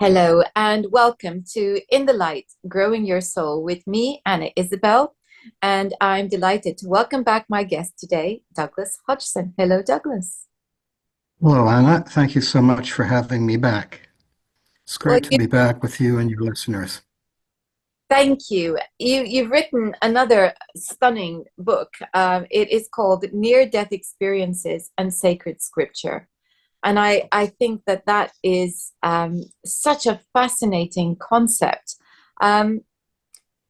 Hello and welcome to In the Light, Growing Your Soul with me, Anna Isabel. And I'm delighted to welcome back my guest today, Douglas Hodgson. Hello, Douglas. Hello, Anna. Thank you so much for having me back. It's Well, great to be back with you and your listeners. thank you. You've written another stunning book. It is called Near-Death Experiences and Sacred Scripture. And I think that is such a fascinating concept. Um,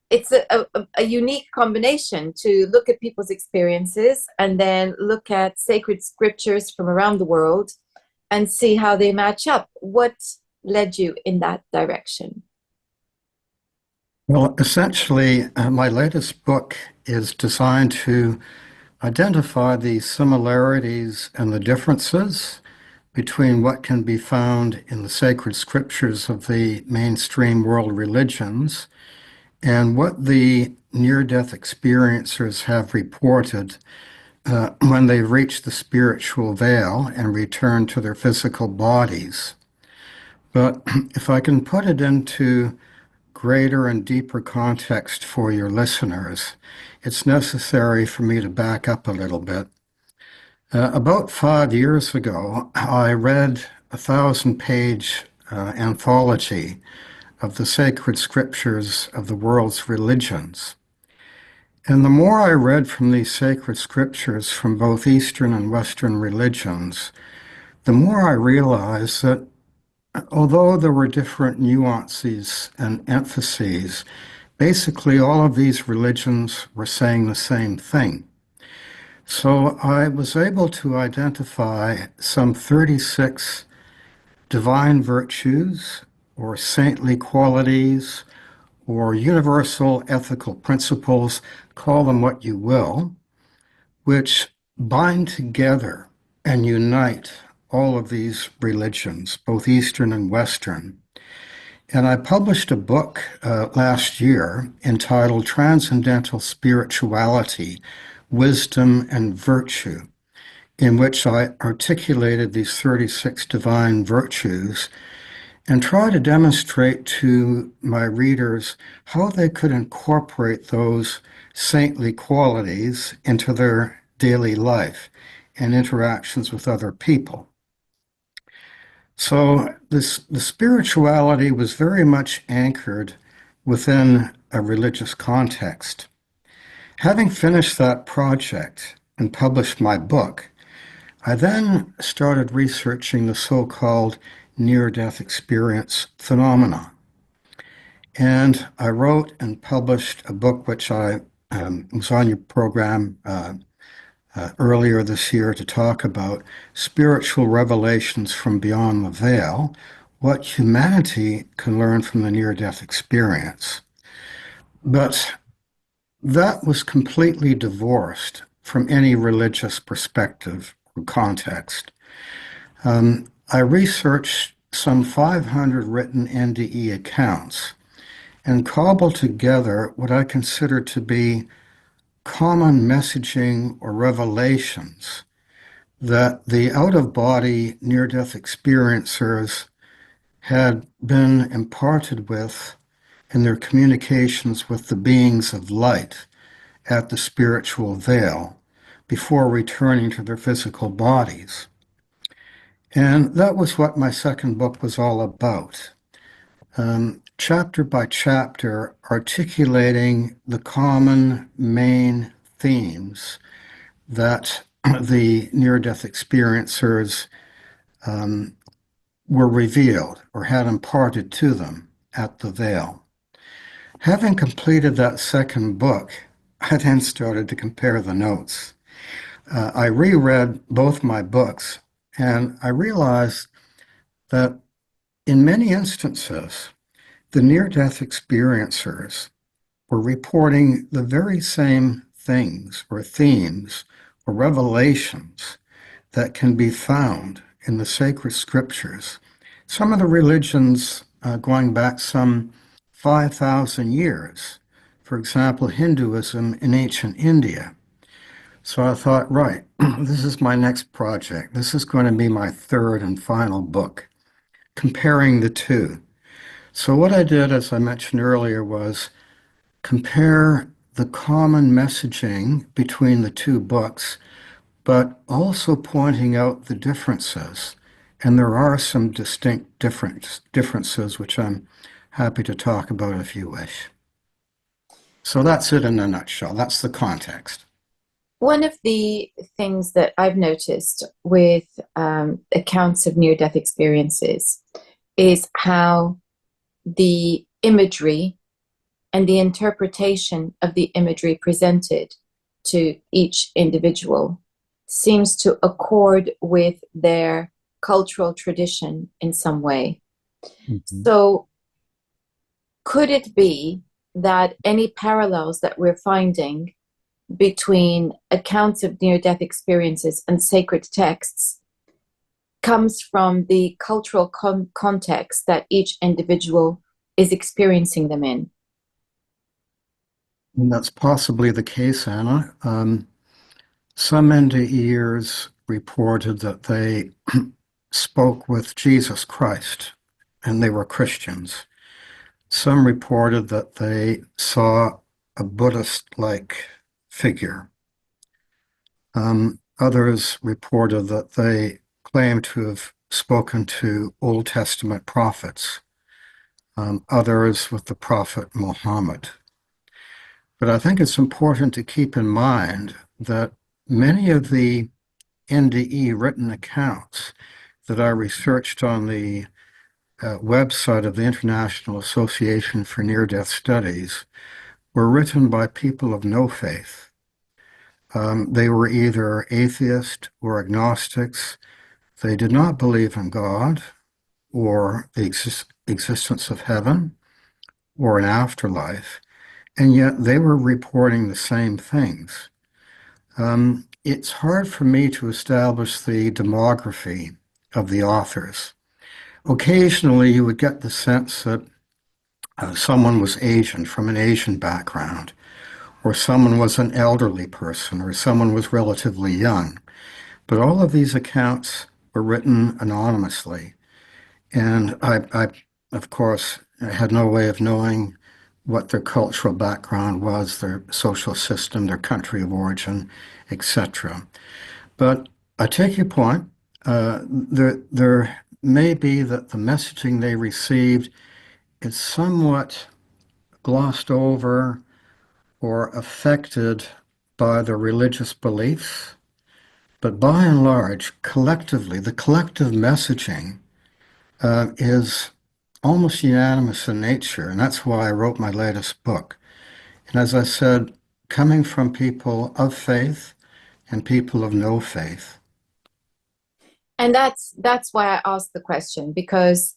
it's a unique combination to look at people's experiences and then look at sacred scriptures from around the world and see how they match up. What led you in that direction? Well, essentially, my latest book is designed to identify the similarities and the differences between what can be found in the sacred scriptures of the mainstream world religions and what the near-death experiencers have reported when they've reached the spiritual veil and returned to their physical bodies. But if I can put it into greater and deeper context for your listeners, it's necessary for me to back up a little bit. About 5 years ago, I read a 1,000-page anthology of the sacred scriptures of the world's religions. And the more I read from these sacred scriptures from both Eastern and Western religions, the more I realized that although there were different nuances and emphases, basically all of these religions were saying the same thing. So I was able to identify some 36 divine virtues or saintly qualities or universal ethical principles, call them what you will, which bind together and unite all of these religions, both Eastern and Western. And I published a book last year entitled Transcendental Spirituality, Wisdom and Virtue, in which I articulated these 36 divine virtues and try to demonstrate to my readers how they could incorporate those saintly qualities into their daily life and interactions with other people. So the spirituality was very much anchored within a religious context. Having finished that project and published my book, I then started researching the so-called near-death experience phenomena. And I wrote and published a book which I was on your program earlier this year to talk about spiritual revelations from beyond the veil, what humanity can learn from the near-death experience. But that was completely divorced from any religious perspective or context. I researched some 500 written NDE accounts and cobbled together what I consider to be common messaging or revelations that the out-of-body near-death experiencers had been imparted with in their communications with the beings of light at the spiritual veil before returning to their physical bodies. And that was what my second book was all about. Chapter by chapter, articulating the common main themes that the near-death experiencers were revealed or had imparted to them at the veil. Having completed that second book, I then started to compare the notes. I reread both my books, and I realized that in many instances, the near-death experiencers were reporting the very same things or themes or revelations that can be found in the sacred scriptures. Some of the religions going back some 5,000 years, for example, Hinduism in ancient India. So I thought, right, this is my next project. This is going to be my third and final book, comparing the two. So what I did, as I mentioned earlier, was compare the common messaging between the two books, but also pointing out the differences. And there are some distinct differences, which I'm happy to talk about if you wish. So that's it in a nutshell. That's the context. One of the things that I've noticed with accounts of near death experiences is how the imagery and the interpretation of the imagery presented to each individual seems to accord with their cultural tradition in some way. Mhm. So, could it be that any parallels that we're finding between accounts of near death experiences and sacred texts comes from the cultural context that each individual is experiencing them in? And that's possibly the case, Anna. Some NDEers reported that they spoke with Jesus Christ and they were Christians. Some reported that they saw a Buddhist-like figure. Others reported that they claimed to have spoken to Old Testament prophets, others with the prophet Muhammad. But I think it's important to keep in mind that many of the NDE written accounts that I researched on the website of the International Association for Near-Death Studies were written by people of no faith. They were either atheist or agnostics. They did not believe in God or the existence of heaven or an afterlife, and yet they were reporting the same things. It's hard for me to establish the demography of the authors. Occasionally, you would get the sense that someone was Asian from an Asian background, or someone was an elderly person, or someone was relatively young. But all of these accounts were written anonymously. And of course, had no way of knowing what their cultural background was, their social system, their country of origin, etc. But I take your point. There may be that the messaging they received is somewhat glossed over or affected by their religious beliefs. But by and large, collectively, the collective messaging is almost unanimous in nature, and that's why I wrote my latest book. And as I said, coming from people of faith and people of no faith. And that's why I asked the question, because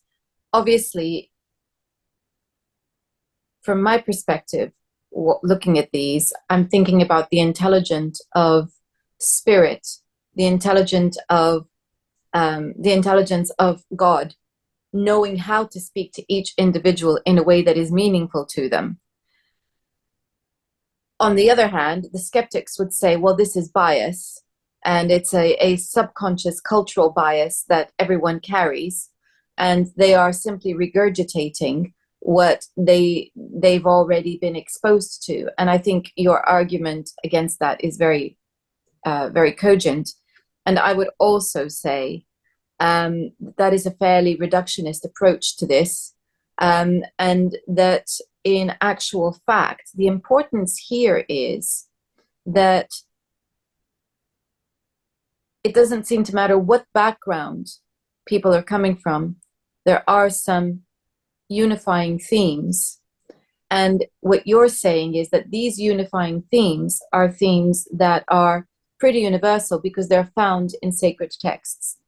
obviously, from my perspective, looking at these, I'm thinking about the intelligent of spirit, the the intelligence of God, knowing how to speak to each individual in a way that is meaningful to them. On the other hand, the skeptics would say, well, this is bias, and it's a subconscious cultural bias that everyone carries, and they are simply regurgitating what they've already been exposed to. And I think your argument against that is very cogent. And I would also say that is a fairly reductionist approach to this, and that in actual fact, the importance here is that it doesn't seem to matter what background people are coming from, there are some unifying themes. And what you're saying is that these unifying themes are themes that are pretty universal because they're found in sacred texts.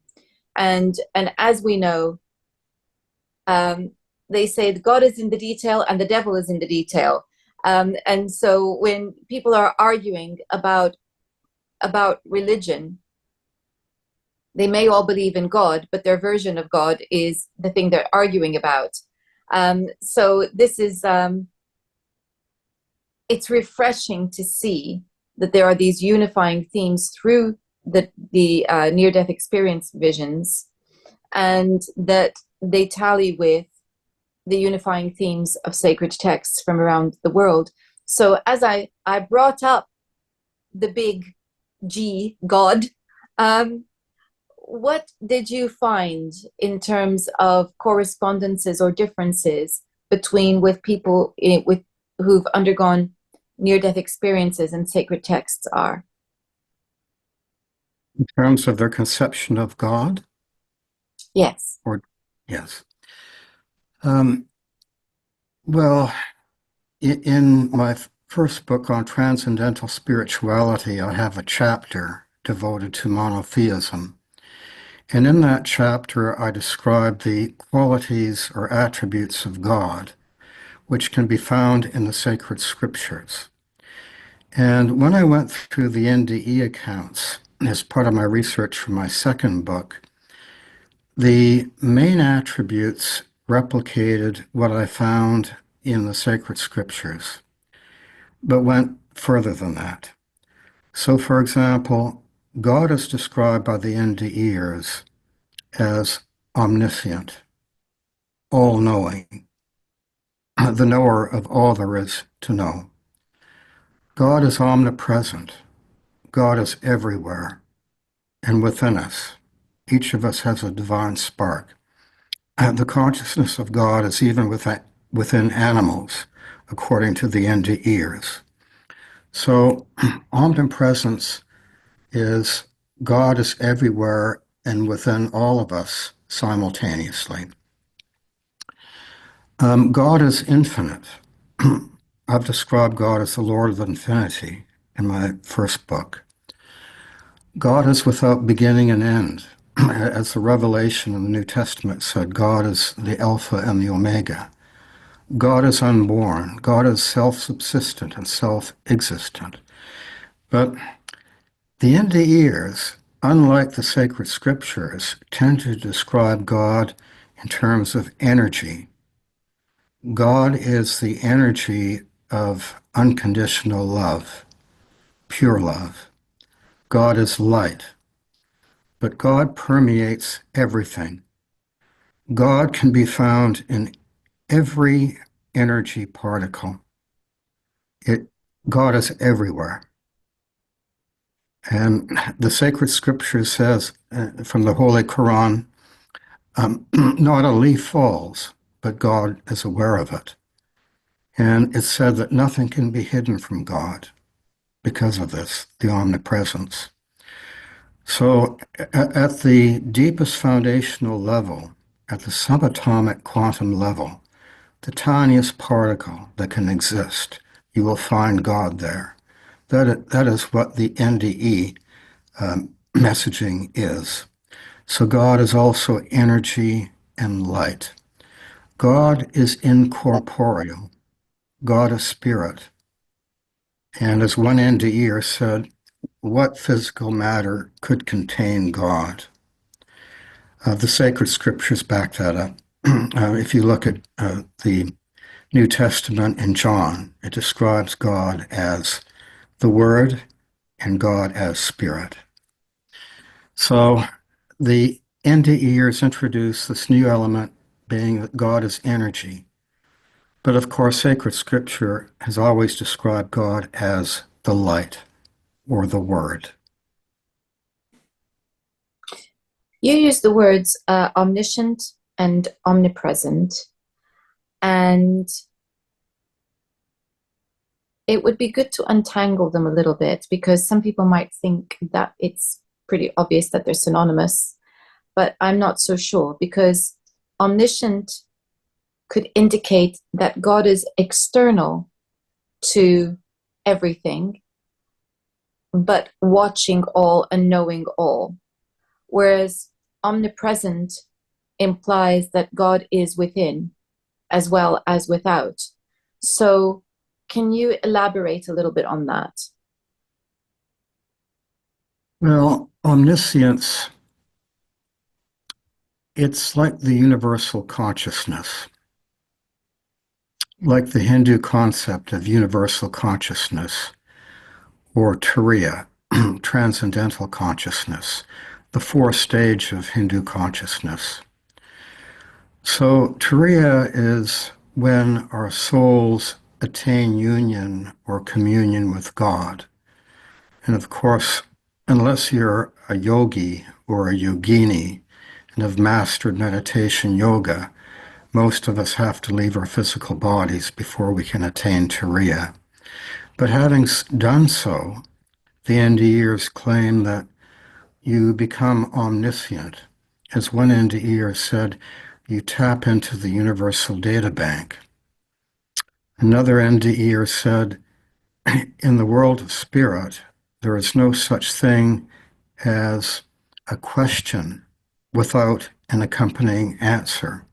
And as we know, they say that God is in the detail and the devil is in the detail. And so when people are arguing about religion, they may all believe in God, but their version of God is the thing they're arguing about. So this is it's refreshing to see that there are these unifying themes through the near-death experience visions, and that they tally with the unifying themes of sacred texts from around the world. So as I brought up the big G, God, um, what did you find in terms of correspondences or differences between with people with who've undergone near-death experiences and sacred texts are? In terms of their conception of God, Yes. or yes. Um, well, in my first book on transcendental spirituality, I have a chapter devoted to monotheism. And in that chapter, I describe the qualities or attributes of God, which can be found in the sacred scriptures. And when I went through the NDE accounts as part of my research for my second book, the main attributes replicated what I found in the sacred scriptures, but went further than that. So, for example, God is described by the NDEers as omniscient, all-knowing, the knower of all there is to know. God is omnipresent. God is everywhere and within us. Each of us has a divine spark. And the consciousness of God is even within animals, according to the NDEers. So omnipresence is God is everywhere and within all of us simultaneously. God is infinite. I've described God as the Lord of infinity in my first book. God is without beginning and end. As the Revelation in the New Testament said, God is the Alpha and the Omega. God is unborn. God is self-subsistent and self-existent. But the NDEers, unlike the sacred scriptures, tend to describe God in terms of energy. God is the energy of unconditional love, pure love. God is light, but God permeates everything. God can be found in every energy particle. It, God is everywhere. And the sacred scripture says from the Holy Quran, not a leaf falls, but God is aware of it. And it's said that nothing can be hidden from God because of this, the omnipresence. So at the deepest foundational level, at the subatomic quantum level, the tiniest particle that can exist, you will find God there. That is what the NDE messaging is. So God is also energy and light. God is incorporeal. God is spirit. And as one NDEer said, what physical matter could contain God? The sacred scriptures back that up. If you look at the New Testament in John, it describes God as the Word and God as Spirit. So the NDEers introduce this new element being that God is energy. But of course, sacred scripture has always described God as the light or the Word. You use the words omniscient and omnipresent, and it would be good to untangle them a little bit because some people might think that it's pretty obvious that they're synonymous, but I'm not so sure because omniscient could indicate that God is external to everything, but watching all and knowing all. Whereas omnipresent implies that God is within as well as without. So, can you elaborate a little bit on that? Well, omniscience, it's like the universal consciousness, like the Hindu concept of universal consciousness or Turiya, transcendental consciousness, the fourth stage of Hindu consciousness. So, Turiya is when our souls attain union or communion with God. And of course, unless you're a yogi or a yogini and have mastered meditation yoga, most of us have to leave our physical bodies before we can attain Turiya. But having done so, the NDEers claim that you become omniscient. As one NDEer said, you tap into the universal data bank. Another NDEer said, in the world of spirit, there is no such thing as a question without an accompanying answer.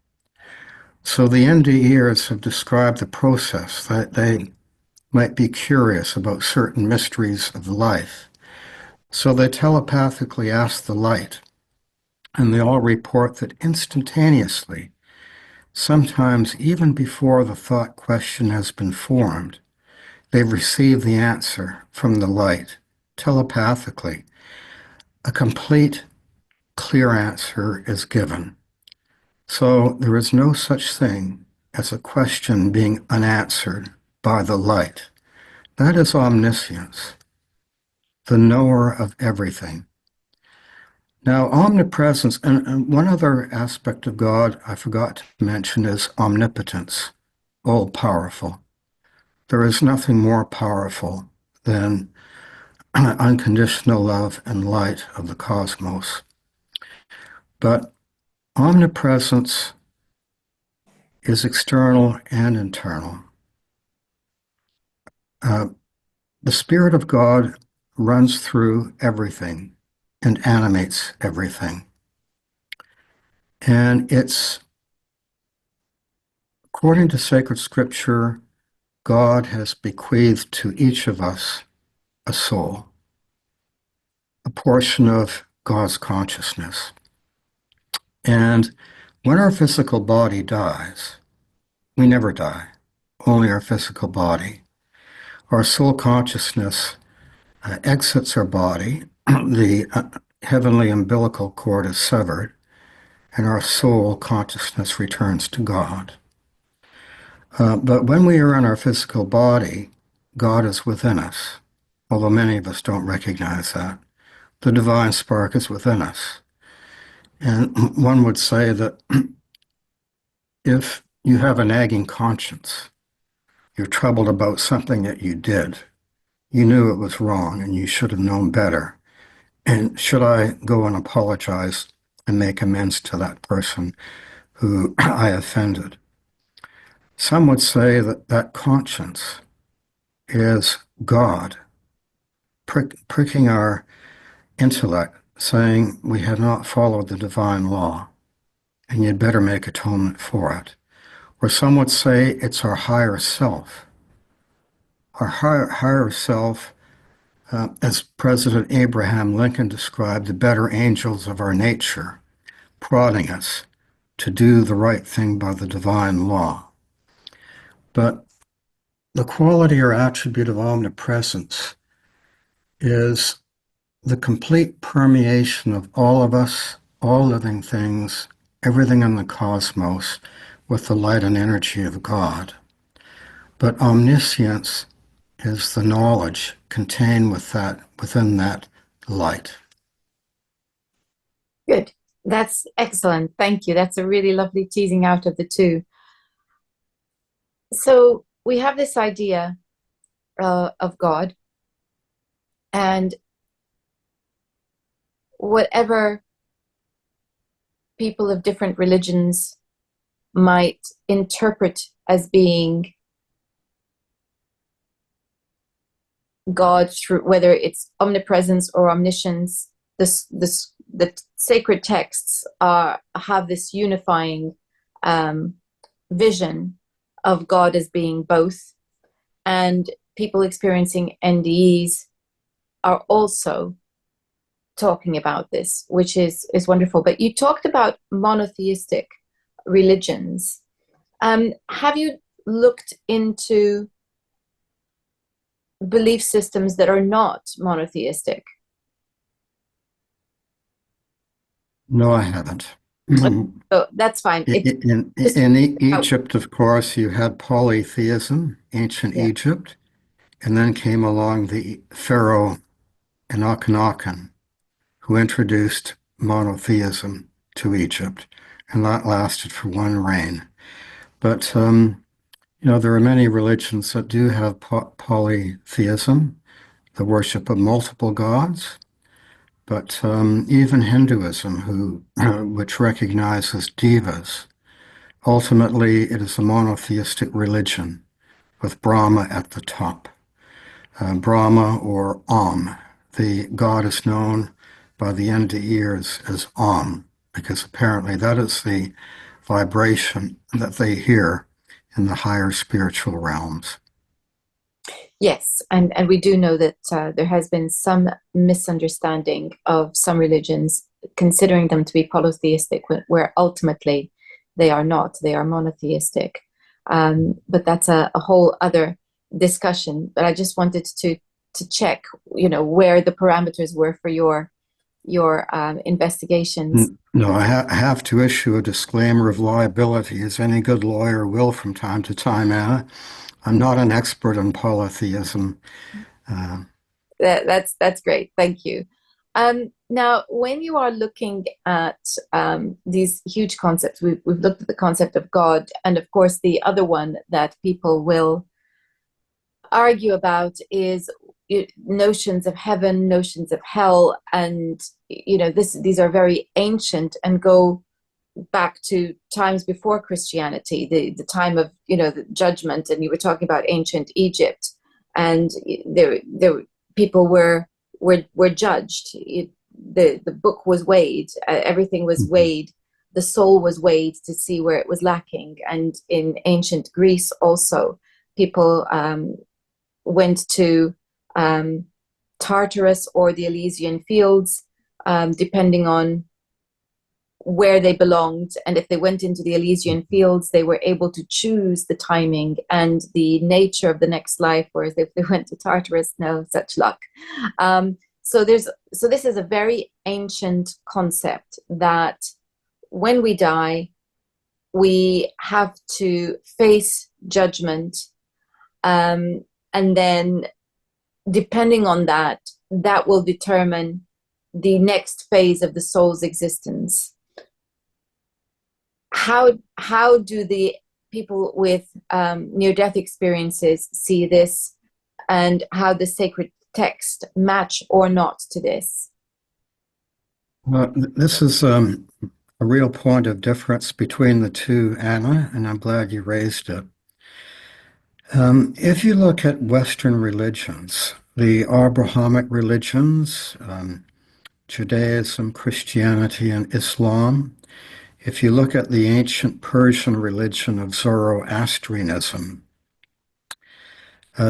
So the NDEers have described the process that they might be curious about certain mysteries of life. So they telepathically ask the light, and they all report that instantaneously, sometimes even before the thought question has been formed, they've received the answer from the light telepathically. A complete, clear answer is given. So there is no such thing as a question being unanswered by the light. That is omniscience, the knower of everything. Now, omnipresence, and one other aspect of God I forgot to mention is omnipotence, all powerful. There is nothing more powerful than unconditional love and light of the cosmos. But omnipresence is external and internal. Uh, the Spirit of God runs through everything and animates everything. And it's, according to sacred scripture, God has bequeathed to each of us a soul, a portion of God's consciousness. And when our physical body dies, we never die, only our physical body. Our soul consciousness exits our body, the heavenly umbilical cord is severed, and our soul consciousness returns to God. But when we are in our physical body, God is within us, although many of us don't recognize that. The divine spark is within us. And one would say that if you have a nagging conscience, you're troubled about something that you did, you knew it was wrong and you should have known better. And should I go and apologize and make amends to that person who I offended? Some would say that that conscience is God pricking our intellect, saying we have not followed the divine law and you'd better make atonement for it. Or some would say it's our higher self. Our higher self, as President Abraham Lincoln described, the better angels of our nature, prodding us to do the right thing by the divine law. But the quality or attribute of omnipresence is the complete permeation of all of us, all living things, everything in the cosmos with the light and energy of God. But omniscience is the knowledge contained within that light. Good. That's excellent. Thank you. That's a really lovely teasing out of the two. So we have this idea of God, and whatever people of different religions might interpret as being God, through whether it's omnipresence or omniscience, the sacred texts have this unifying vision of God as being both, and people experiencing NDEs are also talking about this, which is wonderful. But you talked about monotheistic religions. Have you looked into belief systems that are not monotheistic? No, I haven't. So that's fine. It's just In about, Egypt, of course, you had polytheism, ancient yeah. Egypt, and then came along the Pharaoh and Akhenaten, who introduced monotheism to Egypt, and that lasted for one reign. But there are many religions that do have polytheism, the worship of multiple gods. But even Hinduism, which recognizes devas, ultimately it is a monotheistic religion with Brahma at the top. Brahma or Om, the god is known by the Indian ears as Om, because apparently that is the vibration that they hear in the higher spiritual realms. Yes, and we do know that there has been some misunderstanding of some religions, considering them to be polytheistic, where ultimately they are not. They are monotheistic. But that's a whole other discussion. But I just wanted to check, where the parameters were for your investigations. No, I have to issue a disclaimer of liability, as any good lawyer will from time to time, Anna. I'm not an expert on polytheism. Uh, That's great. Thank you. Now, when you are looking at these huge concepts, we've looked at the concept of God, and of course, the other one that people will argue about is notions of heaven, notions of hell, and these are very ancient and go back to times before Christianity, the time of the judgment, and you were talking about ancient Egypt, and there people were judged. The book was weighed, everything was weighed, the soul was weighed to see where it was lacking, and in ancient Greece also, people went to Tartarus or the Elysian fields, depending on where they belonged. And if they went into the Elysian fields, they were able to choose the timing and the nature of the next life. Whereas if they went to Tartarus, no such luck. So this is a very ancient concept that when we die, we have to face judgment, and then depending on that, that will determine the next phase of the soul's existence. How do the people with near-death experiences see this, and how the sacred text match or not to this? this is a real point of difference between the two, Anna, and I'm glad you raised it. If you look at Western religions, the Abrahamic religions, Judaism, Christianity, and Islam, if you look at the ancient Persian religion of Zoroastrianism,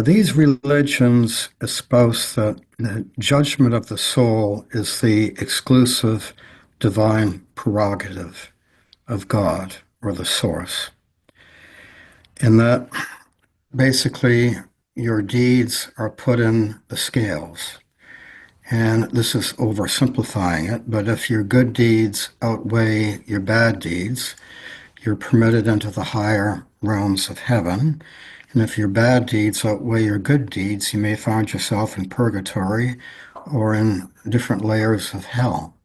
these religions espouse that the judgment of the soul is the exclusive divine prerogative of God or the source, and that basically your deeds are put in the scales. And this is oversimplifying it, but if your good deeds outweigh your bad deeds, you're permitted into the higher realms of heaven. And if your bad deeds outweigh your good deeds, you may find yourself in purgatory or in different layers of hell.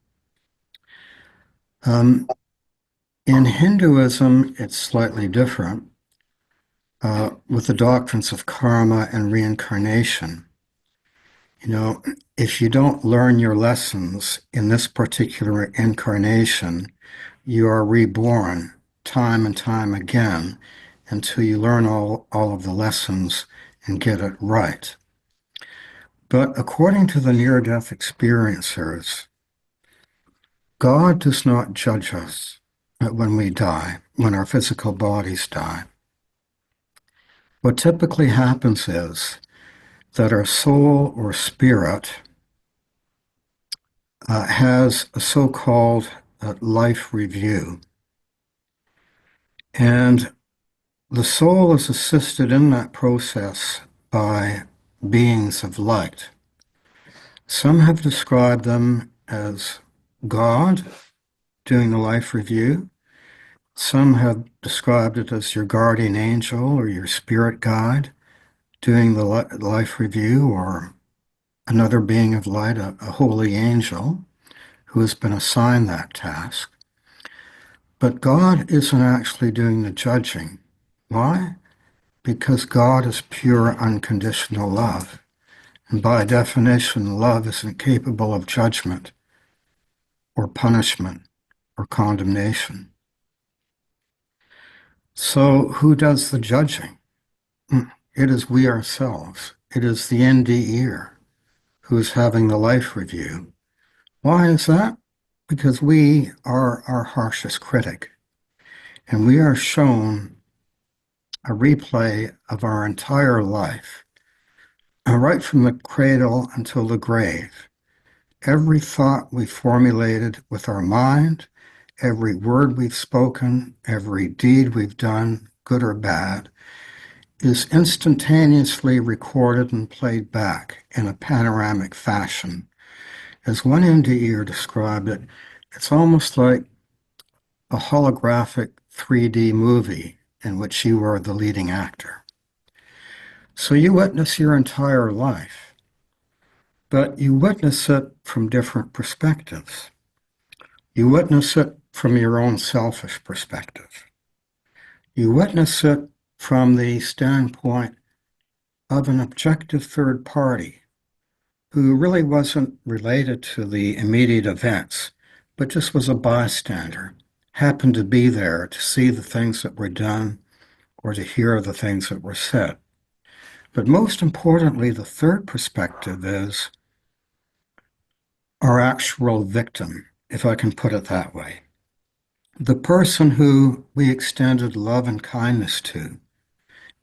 Um, in Hinduism, it's slightly different with the doctrines of karma and reincarnation. If you don't learn your lessons in this particular incarnation, you are reborn time and time again until you learn all of the lessons and get it right. But according to the near-death experiencers, God does not judge us when we die, when our physical bodies die. What typically happens is that our soul or spirit has a so-called life review. And the soul is assisted in that process by beings of light. Some have described them as God, doing the life review. Some have described it as your guardian angel or your spirit guide doing the life review, or another being of light, a holy angel who has been assigned that task. But God isn't actually doing the judging. Why? Because God is pure, unconditional love. And by definition, love isn't capable of judgment or punishment or condemnation. So who does the judging? It is we ourselves. It is the NDEer who is having the life review. Why is that? Because we are our harshest critic, and we are shown a replay of our entire life, right from the cradle until the grave. Every thought we formulated with our mind, every word we've spoken, every deed we've done, good or bad, is instantaneously recorded and played back in a panoramic fashion. As one NDEer described it, it's almost like a holographic 3D movie in which you are the leading actor. So you witness your entire life, but you witness it from different perspectives. You witness it from your own selfish perspective. You witness it from the standpoint of an objective third party who really wasn't related to the immediate events, but just was a bystander, happened to be there to see the things that were done or to hear the things that were said. But most importantly, the third perspective is our actual victim, if I can put it that way. The person who we extended love and kindness to,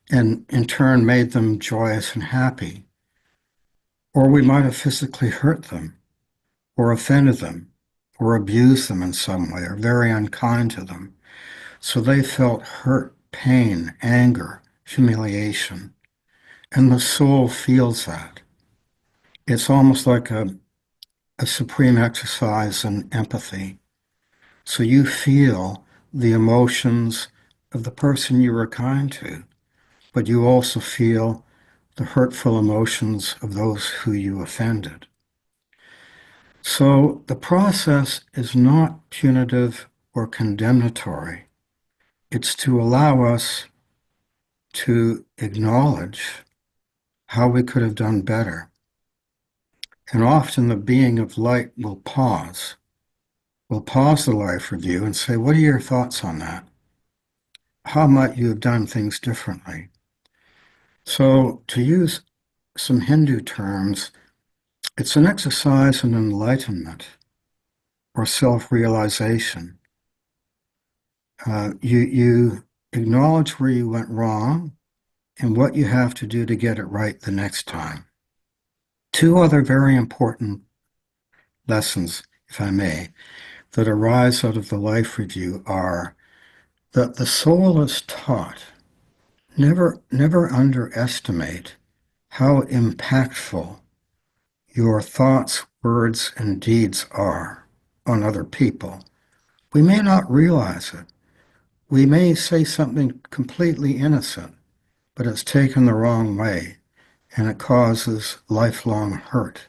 and in turn made them joyous and happy, or we might have physically hurt them, or offended them, or abused them in some way, or very unkind to them. So they felt hurt, pain, anger, humiliation, and the soul feels that. It's almost like a supreme exercise in empathy. So you feel the emotions of the person you were kind to, but you also feel the hurtful emotions of those who you offended. So the process is not punitive or condemnatory. It's to allow us to acknowledge how we could have done better. And often the being of light will pause. We'll pause the life review and say, what are your thoughts on that? How might you have done things differently? So to use some Hindu terms, it's an exercise in enlightenment or self-realization. You acknowledge where you went wrong and what you have to do to get it right the next time. Two other very important lessons, if I may, that arise out of the life review are that the soul is taught never underestimate how impactful your thoughts, words, and deeds are on other people. We may not realize it. We may say something completely innocent, but it's taken the wrong way and it causes lifelong hurt.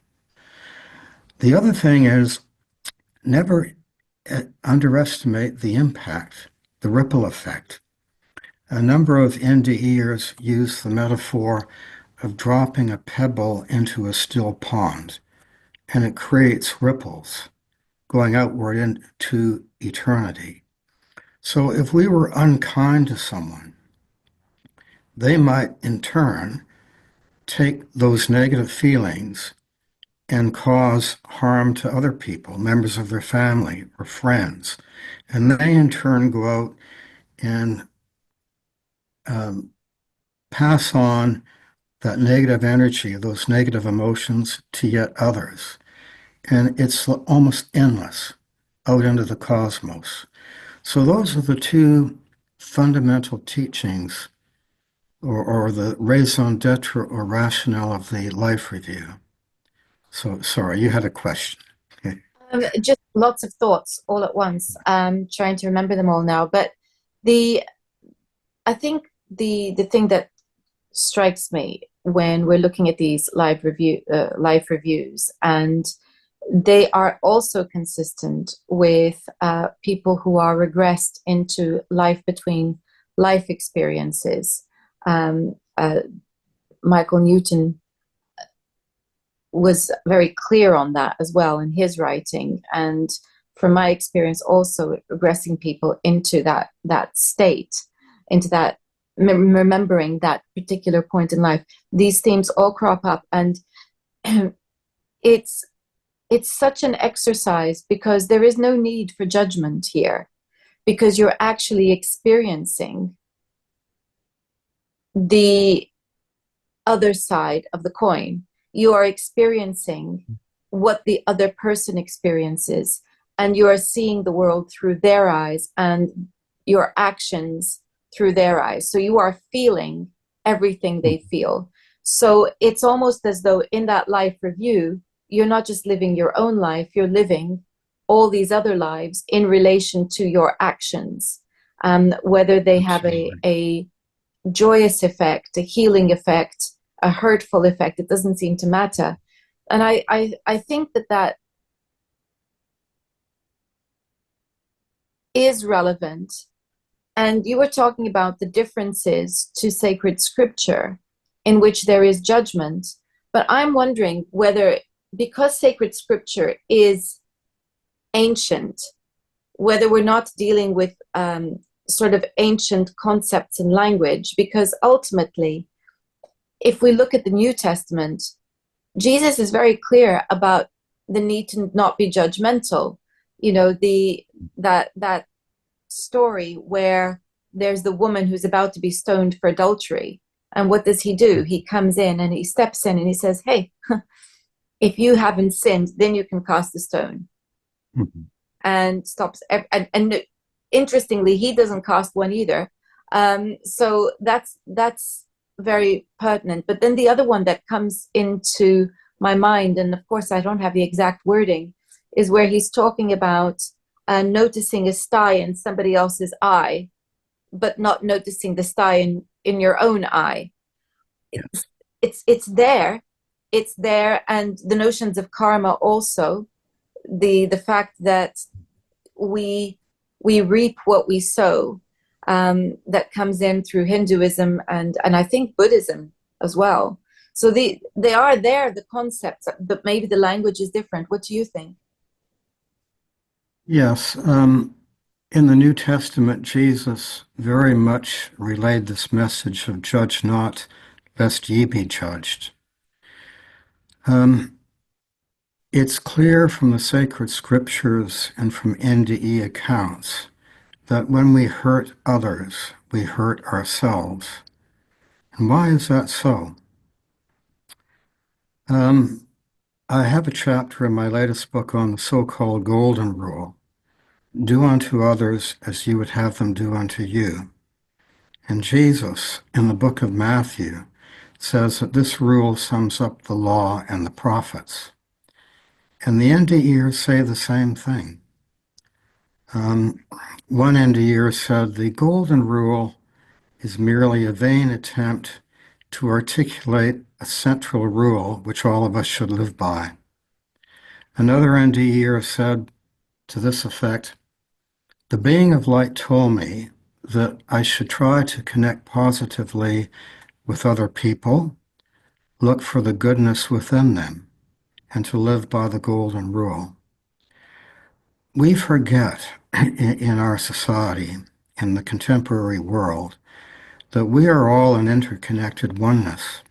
The other thing is never underestimate the impact, the ripple effect. A number of NDEers use the metaphor of dropping a pebble into a still pond, and it creates ripples going outward into eternity. So if we were unkind to someone, they might in turn take those negative feelings and cause harm to other people, members of their family or friends. And they in turn go out and um, pass on that negative energy, those negative emotions to yet others. And it's almost endless out into the cosmos. So those are the two fundamental teachings or the raison d'etre or rationale of the life review. So sorry, you had a question. Okay. Just lots of thoughts all at once. Trying to remember them all now. But the I think the thing that strikes me when we're looking at these live reviews, and they are also consistent with people who are regressed into life between life experiences. Michael Newton was very clear on that as well in his writing, and from my experience also regressing people into that state, into that remembering that particular point in life. These themes all crop up, and it's it's such an exercise because there is no need for judgment here, because you're actually experiencing the other side of the coin. You are experiencing what the other person experiences, and you are seeing the world through their eyes and your actions through their eyes. So you are feeling everything they feel. So it's almost as though in that life review, you're not just living your own life, you're living all these other lives in relation to your actions, whether they have a joyous effect, a healing effect, a hurtful effect, it doesn't seem to matter. And I think that is relevant. And you were talking about the differences to sacred scripture in which there is judgment. But I'm wondering whether, because sacred scripture is ancient, whether we're not dealing with sort of ancient concepts and language, because ultimately, if we look at the New Testament, Jesus is very clear about the need to not be judgmental. You know, that story where there's the woman who's about to be stoned for adultery. And what does he do? He comes in and he steps in and he says, hey, if you haven't sinned, then you can cast the stone. Mm-hmm. And stops. And interestingly, he doesn't cast one either. So that's very pertinent. But then the other one that comes into my mind, and of course I don't have the exact wording, is where he's talking about noticing a sty in somebody else's eye, but not noticing the sty in your own eye. It's there. It's there. And the notions of karma also, the fact that we reap what we sow, that comes in through Hinduism and I think Buddhism as well. So they are there, the concepts, but maybe the language is different. What do you think? Yes. In the New Testament, Jesus very much relayed this message of judge not, lest ye be judged. It's clear from the sacred scriptures and from NDE accounts that when we hurt others, we hurt ourselves. And why is that so? I have a chapter in my latest book on the so-called Golden Rule. Do unto others as you would have them do unto you. And Jesus, in the book of Matthew, says that this rule sums up the law and the prophets. And the NDEers say the same thing. One NDEer said, the Golden Rule is merely a vain attempt to articulate a central rule which all of us should live by. Another NDEer said to this effect, the being of light told me that I should try to connect positively with other people, look for the goodness within them, and to live by the Golden Rule. We forget in our society, in the contemporary world, that we are all an interconnected oneness.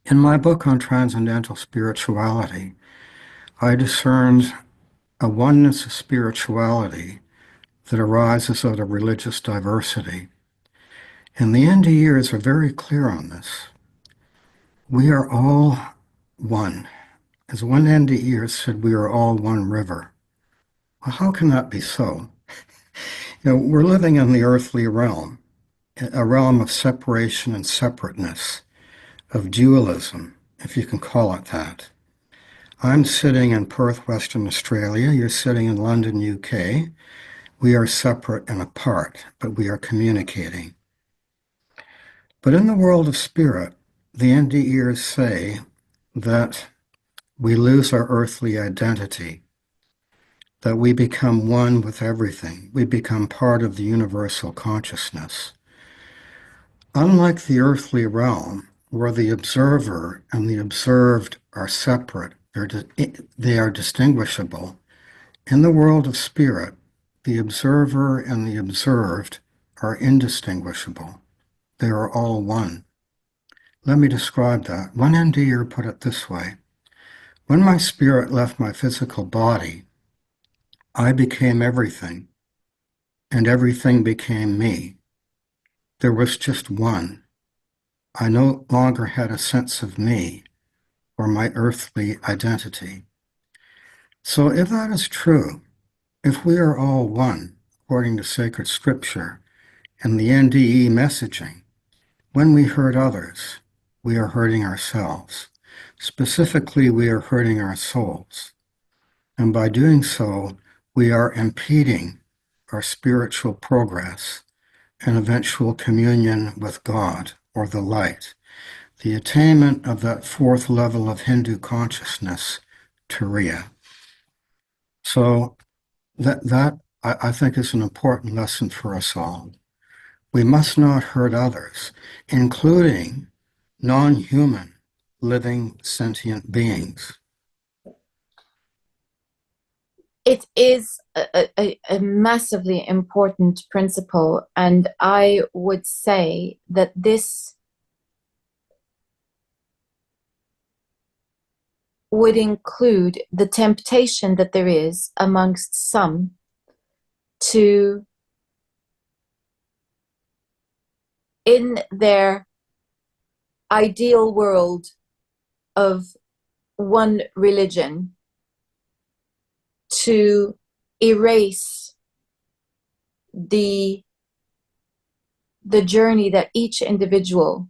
In my book on transcendental spirituality, I discerned a oneness of spirituality that arises out of religious diversity. And the NDEers are very clear on this. We are all one. As one NDEer said, we are all one river. Well, how can that be so? We're living in the earthly realm, a realm of separation and separateness, of dualism, if you can call it that. I'm sitting in Perth, Western Australia. You're sitting in London, UK. We are separate and apart, but we are communicating. But in the world of spirit, the NDEers say that we lose our earthly identity, that we become one with everything. We become part of the universal consciousness. Unlike the earthly realm, where the observer and the observed are separate, they are distinguishable. In the world of spirit, the observer and the observed are indistinguishable. They are all one. Let me describe that. One NDer put it this way. When my spirit left my physical body, I became everything, and everything became me. There was just one. I no longer had a sense of me or my earthly identity. So if that is true, if we are all one, according to sacred scripture and the NDE messaging, when we hurt others, we are hurting ourselves. Specifically, we are hurting our souls. And by doing so, we are impeding our spiritual progress and eventual communion with God or the light, the attainment of that fourth level of Hindu consciousness, Turiya. So that I think is an important lesson for us all. We must not hurt others, including non-human living sentient beings. It is a massively important principle, and I would say that this would include the temptation that there is amongst some to, in their ideal world of one religion, to erase the journey that each individual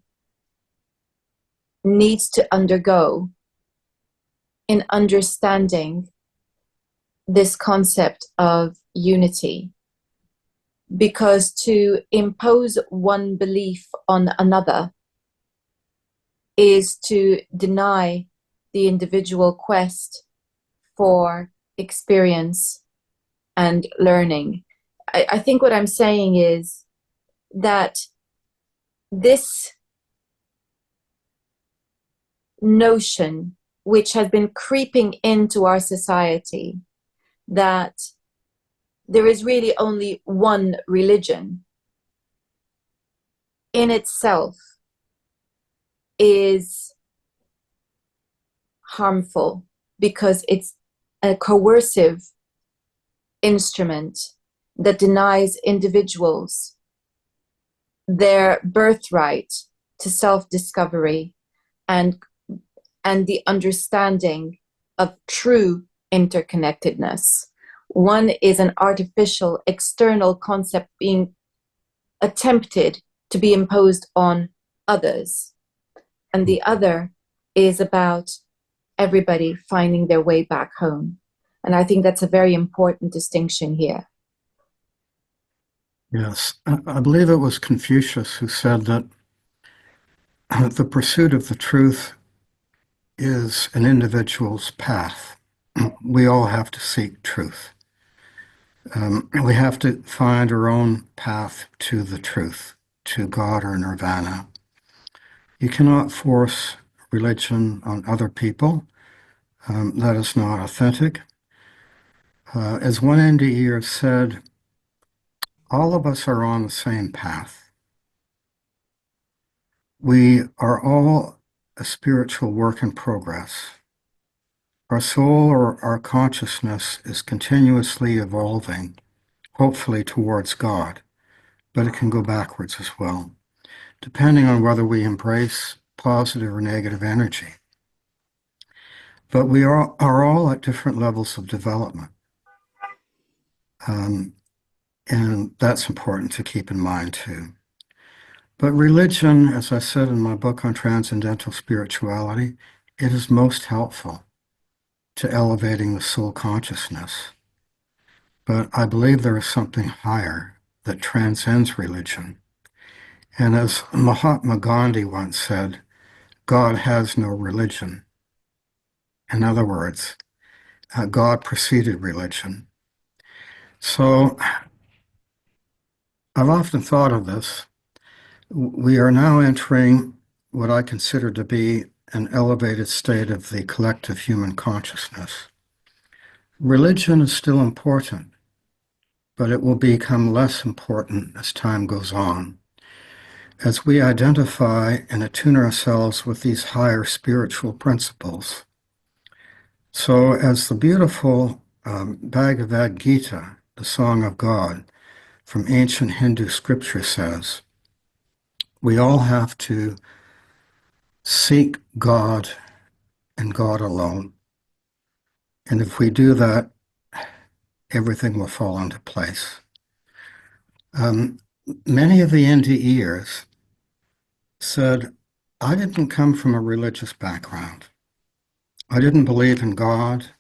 needs to undergo in understanding this concept of unity. Because to impose one belief on another is to deny the individual quest for experience and learning. I think what I'm saying is that this notion, which has been creeping into our society, that there is really only one religion, in itself is harmful, because it's a coercive instrument that denies individuals their birthright to self-discovery and the understanding of true interconnectedness. One is an artificial external concept being attempted to be imposed on others, and the other is about everybody finding their way back home. And I think that's a very important distinction here. Yes, I believe it was Confucius who said that the pursuit of the truth is an individual's path. We all have to seek truth. We have to find our own path to the truth, to God or nirvana. You cannot force religion on other people. That is not authentic. As one NDEer said, all of us are on the same path. We are all a spiritual work in progress. Our soul or our consciousness is continuously evolving, hopefully towards God, but it can go backwards as well, depending on whether we embrace positive or negative energy. But we are all at different levels of development. And that's important to keep in mind too. But religion, as I said in my book on transcendental spirituality, it is most helpful. to elevating the soul consciousness. But I believe there is something higher that transcends religion. And as Mahatma Gandhi once said, God has no religion. In other words, God preceded religion. So I've often thought of this. We are now entering what I consider to be an elevated state of the collective human consciousness. Religion is still important, but it will become less important as time goes on. As we identify and attune ourselves with these higher spiritual principles. So, as the beautiful Bhagavad Gita, the Song of God, from ancient Hindu scripture says, we all have to seek God and God alone. And if we do that, everything will fall into place. Um, Many of the NDEers said, I didn't come from a religious background. I didn't believe in God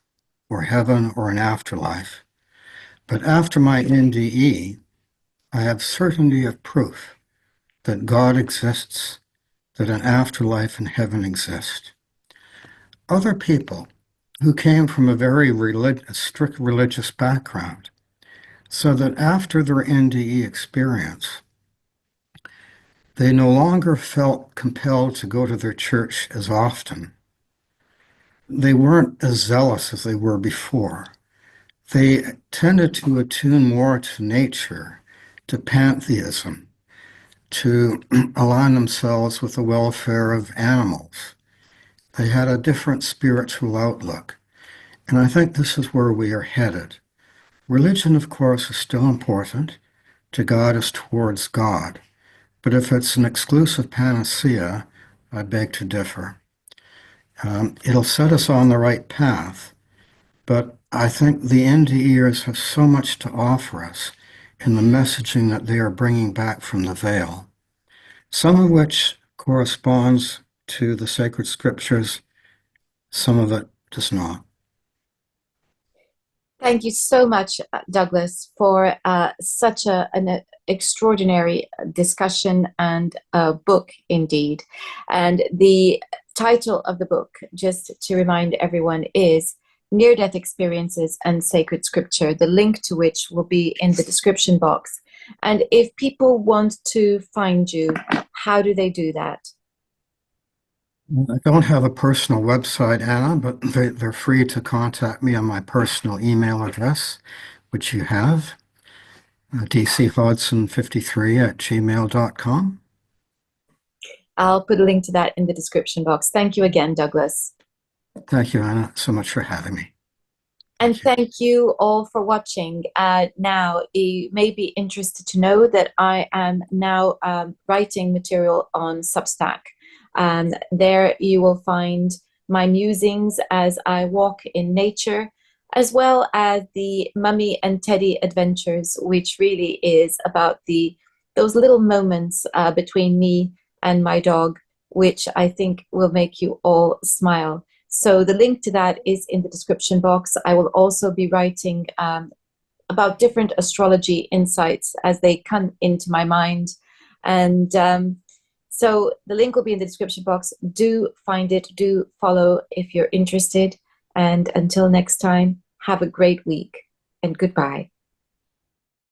or heaven or an afterlife. But after my NDE, I have certainty of proof that God exists, that an afterlife and heaven exist. Other people who came from a very strict religious background, so that after their NDE experience, they no longer felt compelled to go to their church as often. They weren't as zealous as they were before. They tended to attune more to nature, to pantheism, to align themselves with the welfare of animals. They had a different spiritual outlook. And I think this is where we are headed. Religion, of course, is still important to guide us towards God. But if it's an exclusive panacea, I beg to differ. It'll set us on the right path, but I think the NDEers have so much to offer us in the messaging that they are bringing back from the veil, some of which corresponds to the sacred scriptures, some of it does not. Thank you so much, Douglas, for such an extraordinary discussion and book indeed. And the title of the book, just to remind everyone, is Near-Death Experiences and Sacred Scripture, the link to which will be in the description box. And if people want to find you, how do they do that? I don't have a personal website, Anna, but they're free to contact me on my personal email address, which you have, dchodson53@gmail.com. I'll put a link to that in the description box. Thank you again, Douglas. Thank you, Anna, so much for having me. And thank you all for watching. Now, you may be interested to know that I am now writing material on Substack. There you will find my musings as I walk in nature, as well as the Mummy and Teddy adventures, which really is about those little moments between me and my dog, which I think will make you all smile. So the link to that is in the description box. I will also be writing about different astrology insights as they come into my mind. And so the link will be in the description box. Do find it, do follow if you're interested. And until next time, have a great week and goodbye.